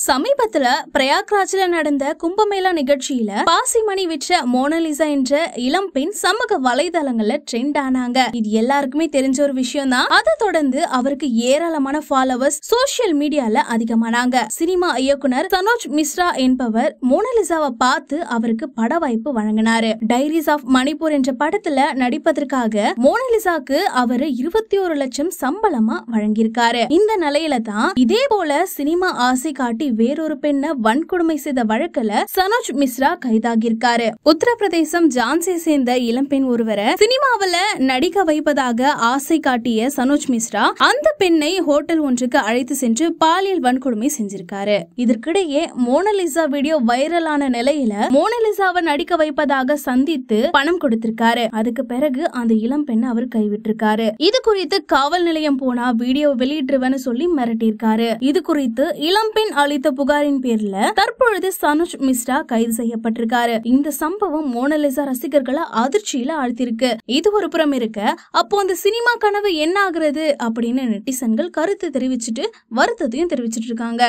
சமீபத்துல பிரயாக்ராஜ்ல நடந்த கும்பமேளா நிகழ்ச்சியில பாசிமணி விற்ற மோனலிசா என்ற இளம் பெண் சமூக வலைதளங்கள்ல ட்ரெண்ட் ஆனாங்க. இது எல்லாருக்குமே தெரிஞ்ச ஒரு விஷயம் தான். அதை தொடர்ந்து அவருக்கு ஏராளமான ஃபாலோவர்ஸ் சோசியல் மீடியால அதிகமானாங்க. சினிமா இயக்குனர் சனோஜ் மிஸ்ரா என்பவர் மோனலிசாவை பார்த்து அவருக்கு பட வாய்ப்பு வழங்கினாரு. டைரிஸ் ஆஃப் மணிப்பூர் என்ற படத்துல நடிப்பதற்காக மோனலிசாக்கு அவரு 21 லட்சம் சம்பளமா வழங்கியிருக்காரு. இந்த நிலையில தான் இதே போல சினிமா ஆசை காட்டி வேறொரு பெண்ணை வன்கொடுமை செய்த வழக்குல சனோஜ் மிஸ்ரா கைதாகியிருக்காரு. உத்தரப்பிரதேசம் ஜான்சியை சேர்ந்த இளம்பெண் ஒருவரை சினிமாவில நடிக்க வைப்பதாக ஆசை காட்டிய சனோஜ் மிஸ்ரா அந்த பெண்ணை ஹோட்டல் ஒன்றுக்கு அழைத்து சென்று பாலியல் வன்கொடுமை செஞ்சிருக்காரு. இதற்கிடையே மோனலிசா வீடியோ வைரலான நிலையில மோனலிசாவை நடிக்க வைப்பதாக சந்தித்து பணம் கொடுத்திருக்காரு. அதுக்கு பிறகு அந்த இளம் பெண்ணை அவர் கைவிட்டிருக்காரு. இது குறித்து காவல் நிலையம் போனா வீடியோ வெளியிட்டுருவன்னு சொல்லி மிரட்டியிருக்காரு. இது குறித்து இளம்பெண் அளித்த புகாரின் பேர்ல தற்பொழுது சனோஜ் மிஸ்ரா கைது செய்யப்பட்டிருக்காரு. இந்த சம்பவம் மோனலிசா ரசிகர்களை அதிர்ச்சியில ஆழ்த்திருக்கு. இது ஒரு புறம் இருக்க, அப்போ அந்த சினிமா கனவு என்ன ஆகுறது அப்படின்னு நெட்டிசன்கள் கருத்து தெரிவிச்சுட்டு வருத்தத்தையும் தெரிவிச்சிட்டு இருக்காங்க.